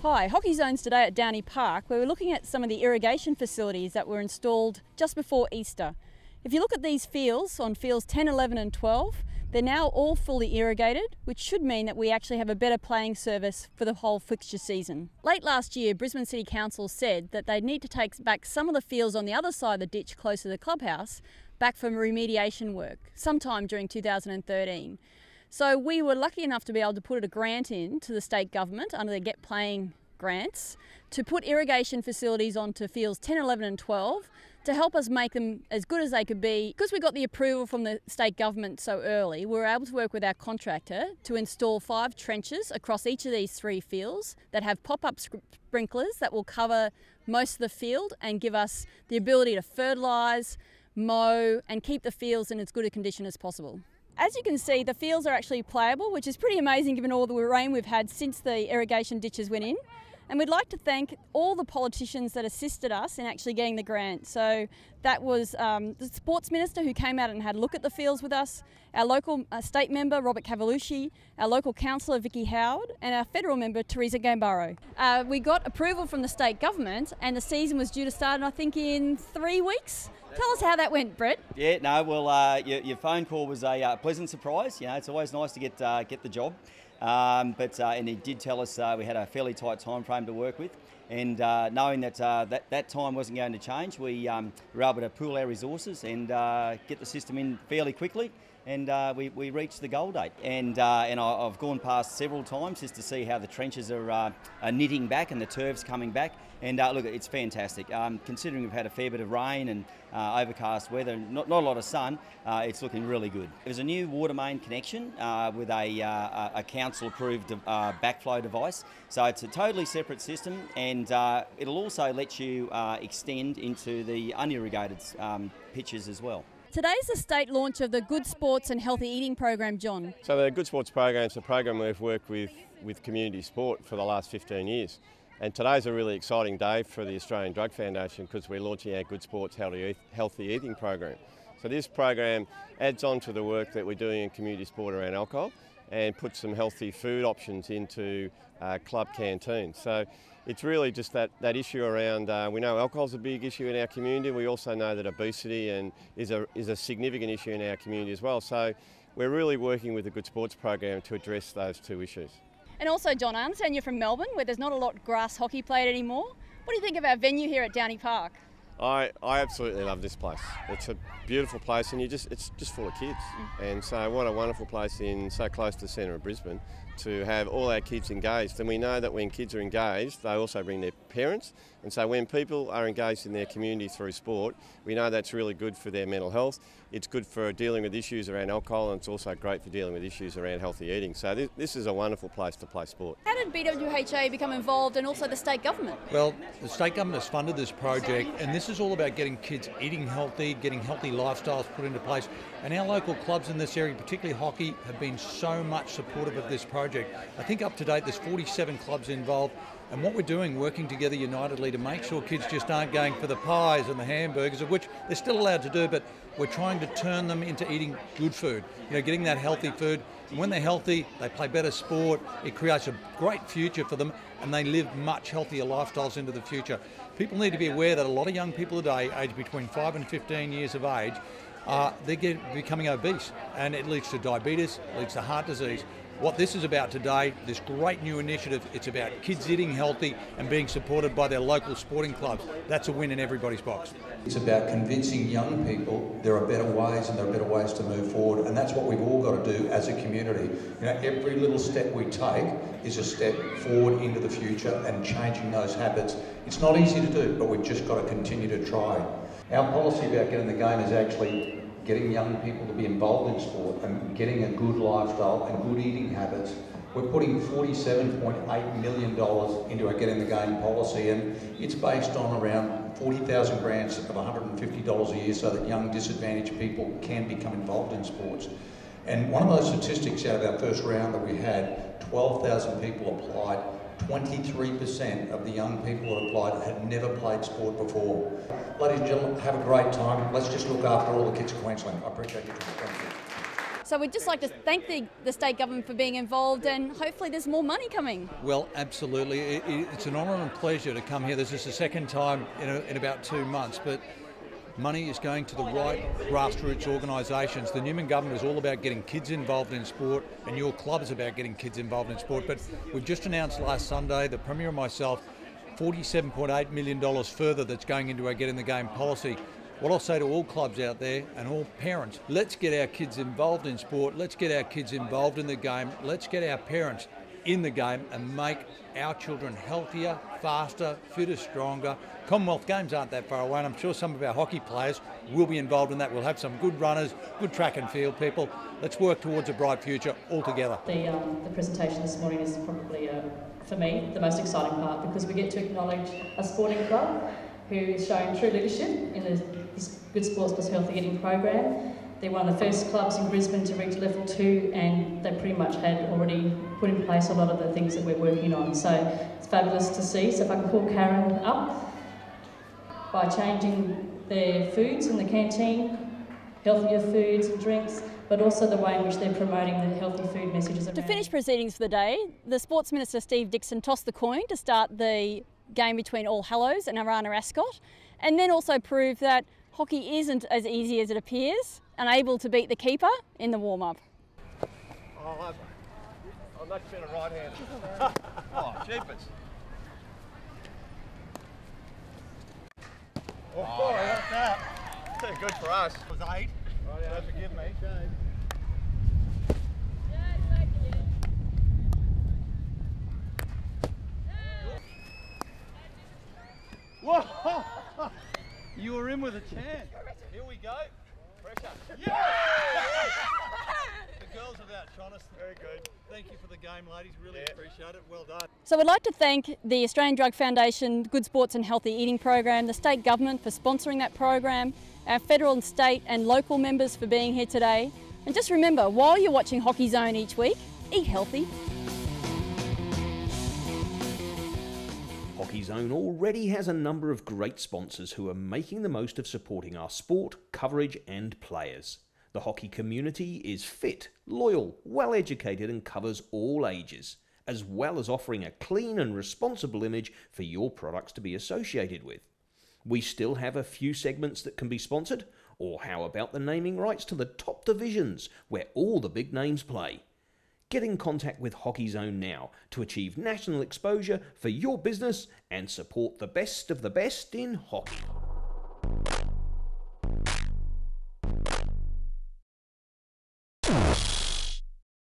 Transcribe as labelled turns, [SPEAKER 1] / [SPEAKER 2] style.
[SPEAKER 1] Hi, Hockey Zones today at Downie Park, where we're looking at some of the irrigation facilities that were installed just before Easter. If you look at these fields, on fields 10, 11 and 12, they're now all fully irrigated, which should mean that we actually have a better playing service for the whole fixture season. Late last year, Brisbane City Council said that they'd need to take back some of the fields on the other side of the ditch close to the clubhouse back for remediation work, sometime during 2013. So we were lucky enough to be able to put a grant in to the state government under the Get Playing grants to put irrigation facilities onto fields 10, 11 and 12 to help us make them as good as they could be. Because we got the approval from the state government so early, we were able to work with our contractor to install 5 trenches across each of these 3 fields that have pop-up sprinklers that will cover most of the field and give us the ability to fertilise, mow and keep the fields in as good a condition as possible. As you can see, the fields are actually playable, which is pretty amazing given all the rain we've had since the irrigation ditches went in. And we'd like to thank all the politicians that assisted us in actually getting the grant. So that was the Sports Minister who came out and had a look at the fields with us, our local state member Robert Cavalucci, our local councillor Vicky Howard and our federal member Teresa Gambaro. We got approval from the state government and the season was due to start I think in 3 weeks. Tell us how that went, Brett.
[SPEAKER 2] Yeah, no, well, your phone call was a pleasant surprise. You know, it's always nice to get the job. And he did tell us we had a fairly tight time frame to work with, and knowing that that time wasn't going to change, we were able to pool our resources and get the system in fairly quickly, and we reached the goal date. And I've gone past several times just to see how the trenches are knitting back and the turf's coming back. And look, it's fantastic. Considering we've had a fair bit of rain and overcast weather, not a lot of sun, it's looking really good. There's a new water main connection with a council-approved backflow device. So it's a totally separate system, and it'll also let you extend into the unirrigated pitches as well.
[SPEAKER 1] Today's the state launch of the Good Sports and Healthy Eating program, John.
[SPEAKER 3] So the Good Sports program is a program we've worked with community sport for the last 15 years. And today's a really exciting day for the Australian Drug Foundation because we're launching our Good Sports Healthy Eating program. So this program adds on to the work that we're doing in community sport around alcohol and puts some healthy food options into club canteens. So it's really just that issue around, we know alcohol's a big issue in our community. We also know that obesity is a significant issue in our community as well. So we're really working with the Good Sports program to address those 2 issues.
[SPEAKER 1] And also, John, I understand you're from Melbourne, where there's not a lot of grass hockey played anymore. What do you think of our venue here at Downie Park?
[SPEAKER 3] I absolutely love this place. It's a beautiful place, and it's just full of kids. And so what a wonderful place so close to the centre of Brisbane to have all our kids engaged. And we know that when kids are engaged, they also bring their parents. And so when people are engaged in their community through sport, we know that's really good for their mental health. It's good for dealing with issues around alcohol, and it's also great for dealing with issues around healthy eating. So this is a wonderful place to play sport.
[SPEAKER 1] How did BWHA become involved, and also the state government?
[SPEAKER 4] Well, the state government has funded this project, and this is all about getting kids eating healthy, getting healthy lifestyles put into place. And our local clubs in this area, particularly hockey, have been so much supportive of this project. I think up to date there's 47 clubs involved. And what we're doing, working together unitedly to make sure kids just aren't going for the pies and the hamburgers, of which they're still allowed to do, but we're trying to turn them into eating good food, getting that healthy food. And when they're healthy, they play better sport, it creates a great future for them, and they live much healthier lifestyles into the future. People need to be aware that a lot of young people today, aged between 5 and 15 years of age, they're becoming obese, and it leads to diabetes, it leads to heart disease. What this is about today, this great new initiative, it's about kids eating healthy and being supported by their local sporting clubs. That's a win in everybody's box.
[SPEAKER 5] It's about convincing young people there are better ways, and there are better ways to move forward, and that's what we've all got to do as a community. Every little step we take is a step forward into the future and changing those habits. It's not easy to do, but we've just got to continue to try. Our policy about getting the game is actually getting young people to be involved in sport and getting a good lifestyle and good eating habits. We're putting $47.8 million into our Getting the Game policy, and it's based on around 40,000 grants of $150 a year so that young disadvantaged people can become involved in sports. And one of those statistics out of our first round that we had, 12,000 people applied. 23% of the young people that applied had never played sport before. Ladies and gentlemen, have a great time. Let's just look after all the kids of Queensland. I appreciate you. Thank you.
[SPEAKER 1] So we'd just like to thank the state government for being involved, and hopefully there's more money coming.
[SPEAKER 4] Well, absolutely. It's an honour and pleasure to come here. This is the second time in about 2 months, but money is going to the right grassroots organisations. The Newman government is all about getting kids involved in sport, and your club is about getting kids involved in sport. But we've just announced last Sunday, the Premier and myself, $47.8 million further that's going into our Get in the Game policy. What I'll say to all clubs out there and all parents, let's get our kids involved in sport, let's get our kids involved in the game, let's get our parents in the game and make our children healthier, faster, fitter, stronger. Commonwealth Games aren't that far away, and I'm sure some of our hockey players will be involved in that. We'll have some good runners, good track and field people. Let's work towards a bright future all together.
[SPEAKER 6] The presentation this morning is probably, for me, the most exciting part, because we get to acknowledge a sporting club who is showing true leadership in this Good Sports Plus Healthy Eating program. They're one of the first clubs in Brisbane to reach level 2, and they pretty much had already put in place a lot of the things that we're working on. So it's fabulous to see. So if I can call Karen up, by changing their foods in the canteen, healthier foods and drinks, but also the way in which they're promoting the healthy food messages around.
[SPEAKER 1] To finish proceedings for the day, the Sports Minister Steve Dixon tossed the coin to start the game between All Hallows and Arana Ascot, and then also proved that hockey isn't as easy as it appears, and able to beat the keeper in the warm-up.
[SPEAKER 3] Oh, I'm not been a right-hander. Oh, jeepers. Oh, boy, that's that. Too good for us. It was 8. Right, yeah, forgive me. Whoa! You were in with a chance. Here we go. Pressure. Yeah! The girls have outshone us. Very good. Thank you for the game, ladies. Really appreciate it. Well done.
[SPEAKER 1] So I'd like to thank the Australian Drug Foundation Good Sports and Healthy Eating program, the state government for sponsoring that program, our federal and state and local members for being here today. And just remember, while you're watching Hockey Zone each week, eat healthy.
[SPEAKER 7] Hockey Zone already has a number of great sponsors who are making the most of supporting our sport, coverage and players. The hockey community is fit, loyal, well educated and covers all ages, as well as offering a clean and responsible image for your products to be associated with. We still have a few segments that can be sponsored, or how about the naming rights to the top divisions where all the big names play? Get in contact with Hockey Zone now to achieve national exposure for your business and support the best of the best in hockey.